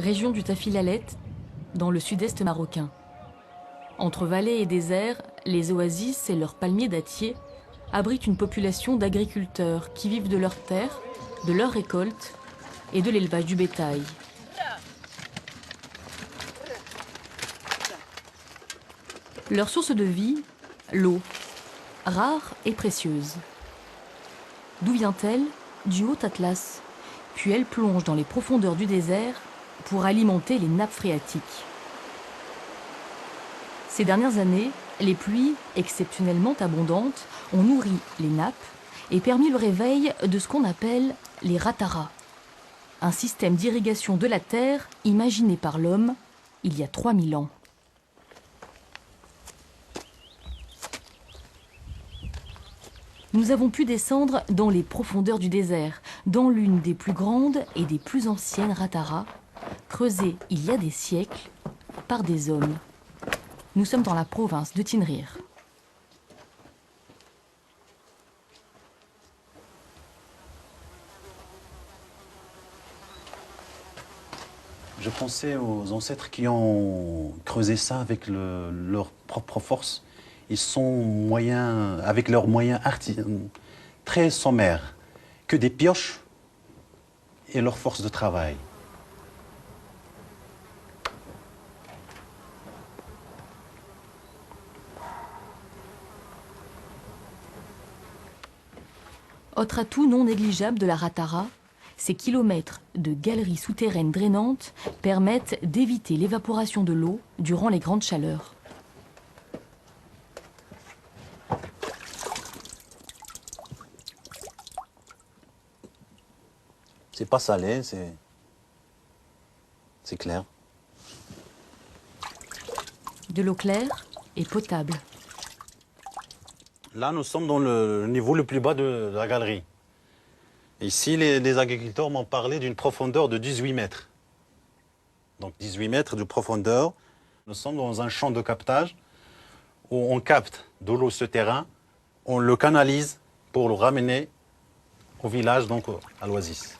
région du Tafilalet, dans le sud-est marocain. Entre vallées et déserts, les oasis et leurs palmiers dattiers abritent une population d'agriculteurs qui vivent de leurs terres, de leurs récoltes et de l'élevage du bétail. Leur source de vie, l'eau, rare et précieuse. D'où vient-elle? Du Haut Atlas. Puis elle plonge dans les profondeurs du désert pour alimenter les nappes phréatiques. Ces dernières années, les pluies, exceptionnellement abondantes, ont nourri les nappes et permis le réveil de ce qu'on appelle les rataras, un système d'irrigation de la terre imaginé par l'homme il y a 3000 ans. Nous avons pu descendre dans les profondeurs du désert, dans l'une des plus grandes et des plus anciennes rataras, creusées il y a des siècles par des hommes. Nous sommes dans la province de Tinrir. Je pensais aux ancêtres qui ont creusé ça avec leur propre force. Ils sont avec leurs moyens très sommaires, que des pioches et leur force de travail. Autre atout non négligeable de la ratara, ces kilomètres de galeries souterraines drainantes permettent d'éviter l'évaporation de l'eau durant les grandes chaleurs. C'est pas salé, c'est clair. De l'eau claire et potable. Là, nous sommes dans le niveau le plus bas de la galerie. Ici, les agriculteurs m'ont parlé d'une profondeur de 18 mètres. Donc 18 mètres de profondeur. Nous sommes dans un champ de captage où on capte de l'eau souterraine, on le canalise pour le ramener au village, donc à l'oasis.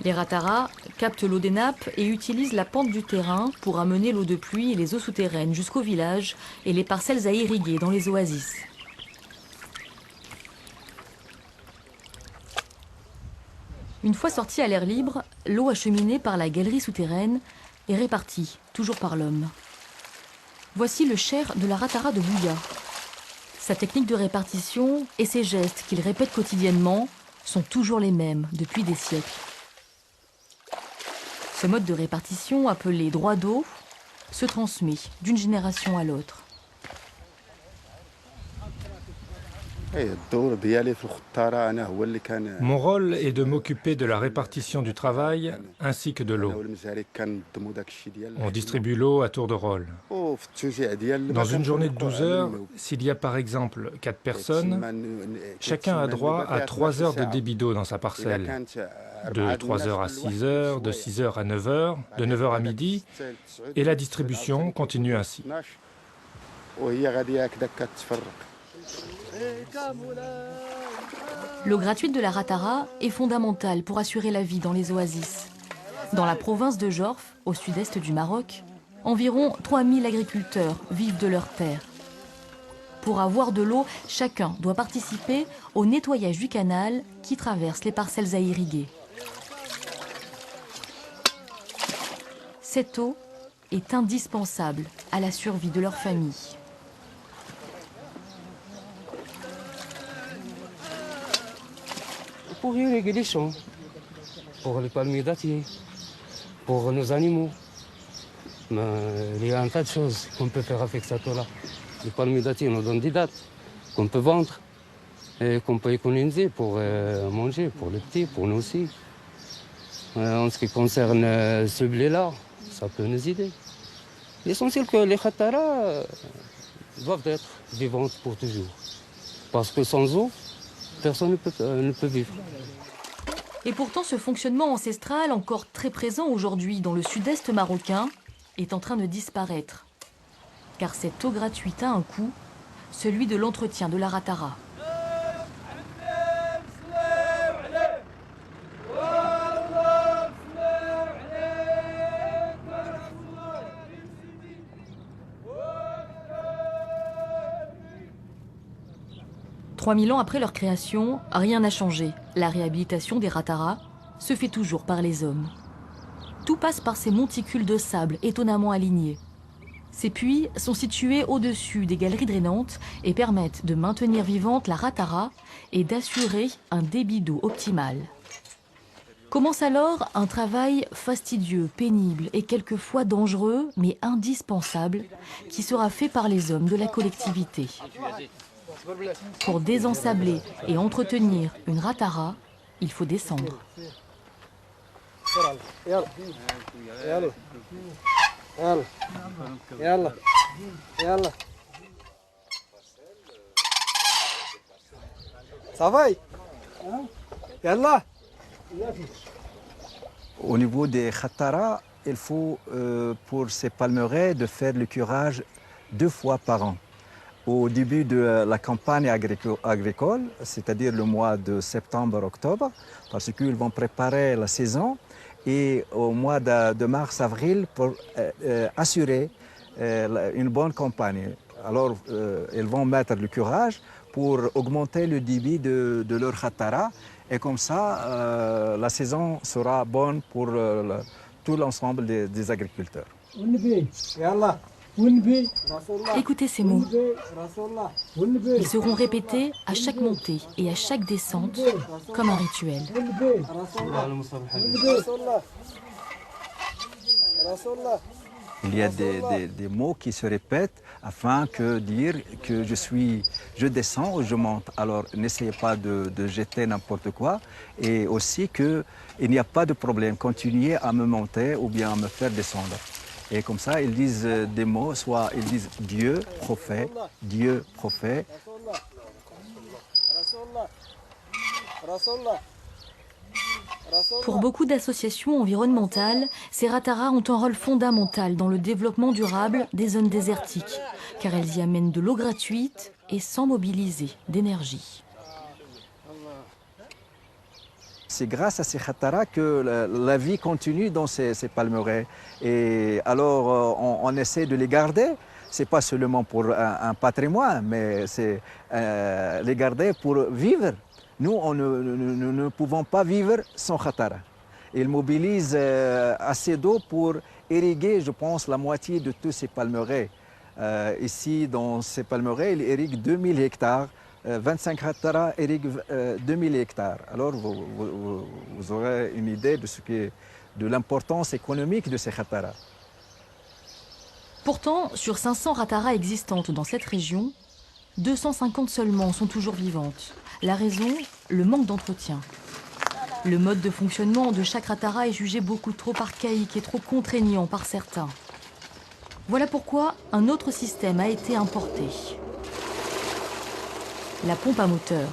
Les rataras captent l'eau des nappes et utilisent la pente du terrain pour amener l'eau de pluie et les eaux souterraines jusqu'au village et les parcelles à irriguer dans les oasis. Une fois sortie à l'air libre, l'eau acheminée par la galerie souterraine est répartie, toujours par l'homme. Voici le cher de la ratara de Bouya. Sa technique de répartition et ses gestes qu'il répète quotidiennement sont toujours les mêmes depuis des siècles. Ce mode de répartition, appelé droit d'eau, se transmet d'une génération à l'autre. Mon rôle est de m'occuper de la répartition du travail ainsi que de l'eau. On distribue l'eau à tour de rôle. Dans une journée de 12 heures, s'il y a par exemple 4 personnes, chacun a droit à 3 heures de débit d'eau dans sa parcelle. De 3 heures à 6 heures, de 6 heures à 9 heures, de 9 heures à midi, et la distribution continue ainsi. L'eau gratuite de la ratara est fondamentale pour assurer la vie dans les oasis. Dans la province de Jorf, au sud-est du Maroc, environ 3000 agriculteurs vivent de leurs terres. Pour avoir de l'eau, chacun doit participer au nettoyage du canal qui traverse les parcelles à irriguer. Cette eau est indispensable à la survie de leur famille. Pour irriguer les champs, pour les palmiers dattiers, pour nos animaux. Mais il y a un tas de choses qu'on peut faire avec cette eau-là. Les palmiers dattiers nous donnent des dattes qu'on peut vendre et qu'on peut économiser pour manger, pour les petits, pour nous aussi. En ce qui concerne ce blé-là, ça peut nous aider. L'essentiel que les khatara doivent être vivantes pour toujours. Parce que sans eau, personne ne peut vivre. Et pourtant, ce fonctionnement ancestral, encore très présent aujourd'hui dans le sud-est marocain, est en train de disparaître. Car cette eau gratuite a un coût, celui de l'entretien de la ratara. 3000 ans après leur création, rien n'a changé. La réhabilitation des Ratara se fait toujours par les hommes. Tout passe par ces monticules de sable étonnamment alignés. Ces puits sont situés au-dessus des galeries drainantes et permettent de maintenir vivante la Ratara et d'assurer un débit d'eau optimal. Commence alors un travail fastidieux, pénible et quelquefois dangereux, mais indispensable, qui sera fait par les hommes de la collectivité. Pour désensabler et entretenir une Ratara, il faut descendre. Ça va? Yallah. Au niveau des khatara, il faut pour ces palmeraies de faire le curage 2 fois par an. Au début de la campagne agricole, c'est-à-dire le mois de septembre-octobre, parce qu'ils vont préparer la saison, et au mois de mars-avril pour assurer une bonne campagne. Alors, ils vont mettre le curage pour augmenter le débit de leur khatara, et comme ça, la saison sera bonne pour tout l'ensemble des agriculteurs. Écoutez ces mots. Ils seront répétés à chaque montée et à chaque descente comme un rituel. Il y a des mots qui se répètent afin de dire que je descends ou je monte. Alors n'essayez pas de jeter n'importe quoi, et aussi qu'il n'y a pas de problème. Continuez à me monter ou bien à me faire descendre. Et comme ça, ils disent des mots, soit ils disent Dieu, prophète, Dieu, prophète. Pour beaucoup d'associations environnementales, ces Ratara ont un rôle fondamental dans le développement durable des zones désertiques, car elles y amènent de l'eau gratuite et sans mobiliser d'énergie. C'est grâce à ces khatara que la vie continue dans ces palmeraies. Et alors, on essaie de les garder. Ce n'est pas seulement pour un patrimoine, mais c'est les garder pour vivre. Nous, nous ne pouvons pas vivre sans khatara. Ils mobilisent assez d'eau pour irriguer, je pense, la moitié de tous ces palmeraies. Ici, dans ces palmeraies, ils irriguent 2000 hectares. 25 khatara irriguent 2000 hectares. Alors, vous aurez une idée de l'importance économique de ces khatara. Pourtant, sur 500 Ratara existantes dans cette région, 250 seulement sont toujours vivantes. La raison, le manque d'entretien. Le mode de fonctionnement de chaque Ratara est jugé beaucoup trop archaïque et trop contraignant par certains. Voilà pourquoi un autre système a été importé. La pompe à moteur.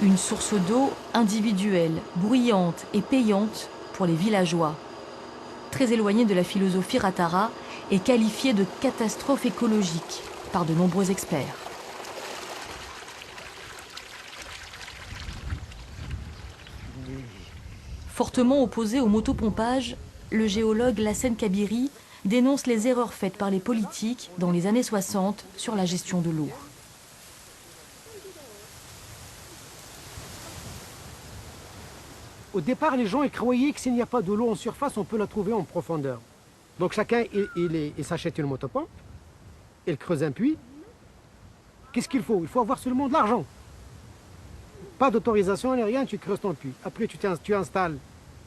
Une source d'eau individuelle, bruyante et payante pour les villageois. Très éloignée de la philosophie Ratara et qualifiée de catastrophe écologique par de nombreux experts. Fortement opposé au motopompage, le géologue Lassen Kabiri dénonce les erreurs faites par les politiques dans les années 60 sur la gestion de l'eau. Au départ, les gens ils croyaient que s'il n'y a pas de l'eau en surface, on peut la trouver en profondeur. Donc chacun, il s'achète une motopompe, il creuse un puits. Qu'est-ce qu'il faut? Il faut avoir seulement de l'argent. Pas d'autorisation ni rien, tu creuses ton puits. Après, tu installes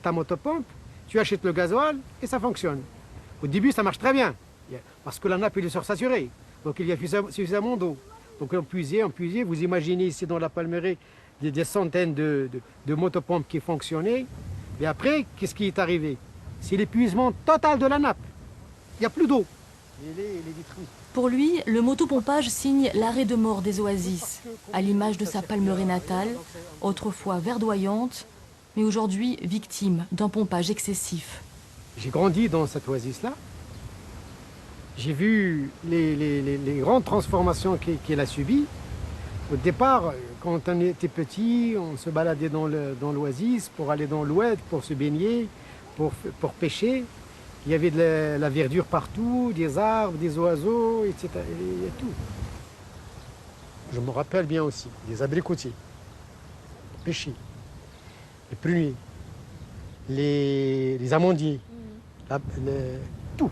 ta motopompe, tu achètes le gasoil et ça fonctionne. Au début, ça marche très bien, parce que la nappe est sursaturée. Donc il y a suffisamment d'eau. Donc on puisait, vous imaginez ici dans la Palmeraie, des centaines de motopompes qui fonctionnaient. Et après, qu'est-ce qui est arrivé? C'est l'épuisement total de la nappe. Il n'y a plus d'eau. Pour lui, le motopompage signe l'arrêt de mort des oasis, à l'image de sa Palmeraie natale, autrefois verdoyante, mais aujourd'hui victime d'un pompage excessif. J'ai grandi dans cette oasis-là. J'ai vu les grandes transformations qu'elle a subies. Au départ, quand on était petit, on se baladait dans l'oasis pour aller dans l'oued, pour se baigner, pour pêcher. Il y avait de la verdure partout, des arbres, des oiseaux, etc. Et tout. je me rappelle bien aussi, les abricotiers, les pêchers, les pruniers, les amandiers, tout.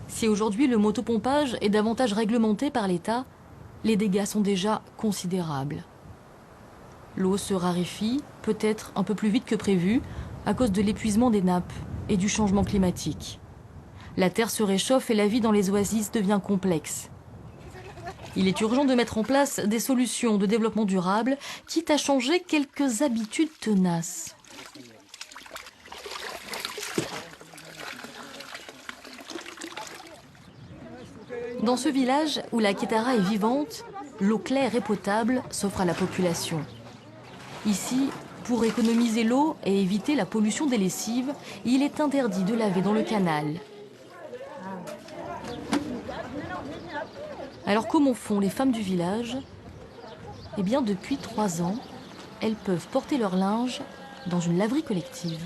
Si aujourd'hui le motopompage est davantage réglementé par l'État, les dégâts sont déjà considérables. L'eau se raréfie, peut-être un peu plus vite que prévu, à cause de l'épuisement des nappes et du changement climatique. La terre se réchauffe et la vie dans les oasis devient complexe. Il est urgent de mettre en place des solutions de développement durable, quitte à changer quelques habitudes tenaces. Dans ce village où la Kétara est vivante, l'eau claire et potable s'offre à la population. Ici, pour économiser l'eau et éviter la pollution des lessives, il est interdit de laver dans le canal. Alors comment font les femmes du village? Eh bien, depuis 3 ans, elles peuvent porter leur linge dans une laverie collective.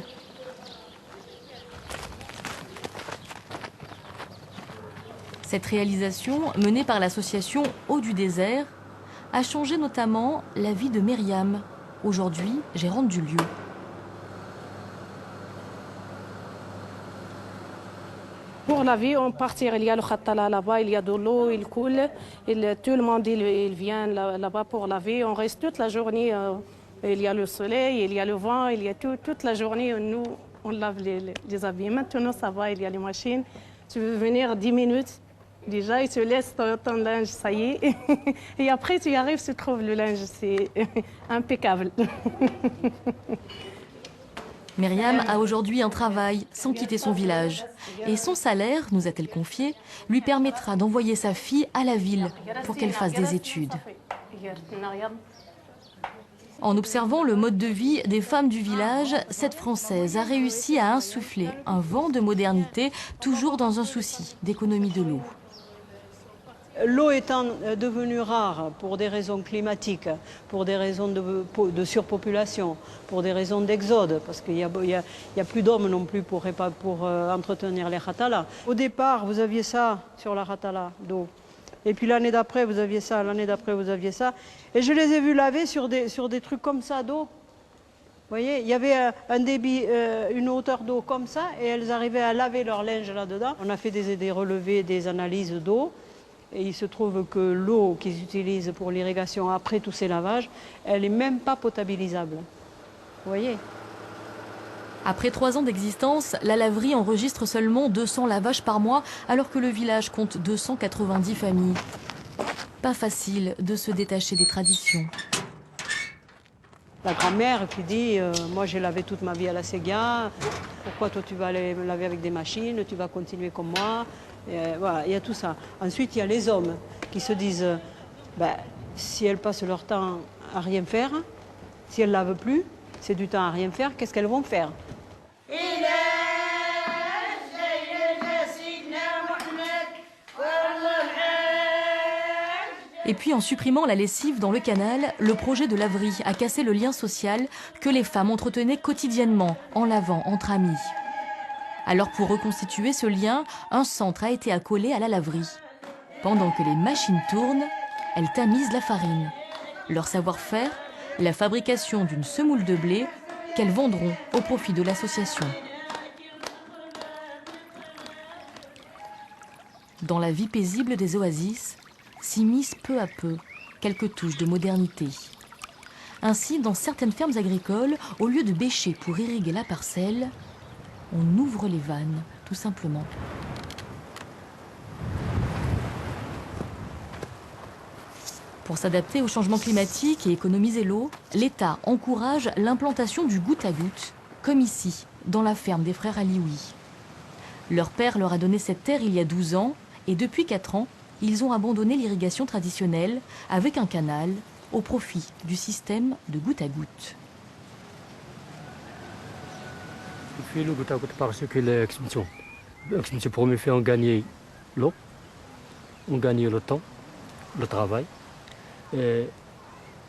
Cette réalisation, menée par l'association Eau du désert, a changé notamment la vie de Myriam, aujourd'hui gérante du lieu. Pour la vie, on partir, il y a le khatala là-bas, il y a de l'eau, il coule, tout le monde il vient là-bas pour laver. On reste toute la journée, il y a le soleil, il y a le vent, il y a toute la journée, nous on lave les habits. Maintenant ça va, il y a les machines. Tu veux venir 10 minutes, déjà ils te laissent ton linge, ça y est. Et après tu y arrives, tu trouves le linge, c'est impeccable. Myriam a aujourd'hui un travail sans quitter son village. Et son salaire, nous a-t-elle confié, lui permettra d'envoyer sa fille à la ville pour qu'elle fasse des études. En observant le mode de vie des femmes du village, cette Française a réussi à insuffler un vent de modernité, toujours dans un souci d'économie de l'eau. L'eau étant devenue rare pour des raisons climatiques, pour des raisons de surpopulation, pour des raisons d'exode, parce qu'il n'y a plus d'hommes non plus pour entretenir les khatala. Au départ, vous aviez ça sur la khatala d'eau. Et puis l'année d'après, vous aviez ça, l'année d'après, vous aviez ça. Et je les ai vus laver sur des trucs comme ça d'eau. Vous voyez, il y avait un débit, une hauteur d'eau comme ça, et elles arrivaient à laver leur linge là-dedans. On a fait des relevés, des analyses d'eau. Et il se trouve que l'eau qu'ils utilisent pour l'irrigation après tous ces lavages, elle n'est même pas potabilisable. Vous voyez? Après 3 ans d'existence, la laverie enregistre seulement 200 lavages par mois, alors que le village compte 290 familles. Pas facile de se détacher des traditions. La grand-mère qui dit moi j'ai lavé toute ma vie à la Séguia, pourquoi toi tu vas aller me laver avec des machines, tu vas continuer comme moi? Voilà, il y a tout ça. Ensuite, il y a les hommes qui se disent si elles passent leur temps à rien faire, si elles ne lavent plus, c'est du temps à rien faire, qu'est-ce qu'elles vont faire? Et puis en supprimant la lessive dans le canal, le projet de laverie a cassé le lien social que les femmes entretenaient quotidiennement en lavant entre amis. Alors pour reconstituer ce lien, un centre a été accolé à la laverie. Pendant que les machines tournent, elles tamisent la farine. Leur savoir-faire, la fabrication d'une semoule de blé qu'elles vendront au profit de l'association. Dans la vie paisible des oasis, s'immiscent peu à peu quelques touches de modernité. Ainsi, dans certaines fermes agricoles, au lieu de bêcher pour irriguer la parcelle, on ouvre les vannes, tout simplement. Pour s'adapter au changement climatique et économiser l'eau, l'État encourage l'implantation du goutte à goutte, comme ici, dans la ferme des frères Alioui. Leur père leur a donné cette terre il y a 12 ans, et depuis 4 ans, ils ont abandonné l'irrigation traditionnelle avec un canal au profit du système de goutte à goutte. On fait le goutte à goutte parce que l'expédition pour me faire gagner l'eau, on gagne le temps, le travail, et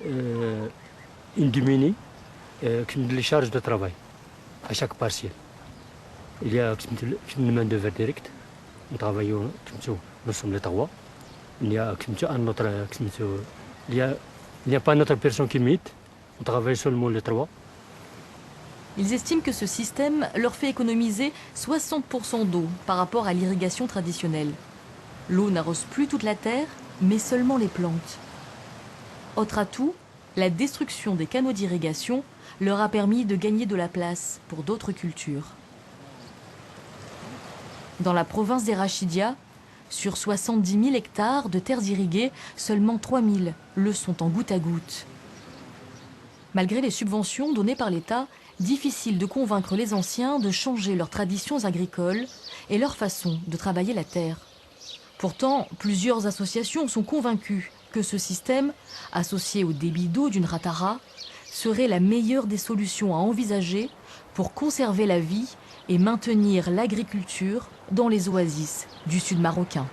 on diminue les charges de travail à chaque partiel. Il y a une main d'œuvre directe, on travaille, nous sommes les 3, Il n'y a pas une autre personne qui m'aide. On travaille seulement les trois. Ils estiment que ce système leur fait économiser 60% d'eau par rapport à l'irrigation traditionnelle. L'eau n'arrose plus toute la terre, mais seulement les plantes. Autre atout, la destruction des canaux d'irrigation leur a permis de gagner de la place pour d'autres cultures. Dans la province des Rachidia, sur 70 000 hectares de terres irriguées, seulement 3 000 le sont en goutte à goutte. Malgré les subventions données par l'État, difficile de convaincre les anciens de changer leurs traditions agricoles et leur façon de travailler la terre. Pourtant, plusieurs associations sont convaincues que ce système, associé au débit d'eau d'une ratara, serait la meilleure des solutions à envisager pour conserver la vie et maintenir l'agriculture dans les oasis du sud marocain.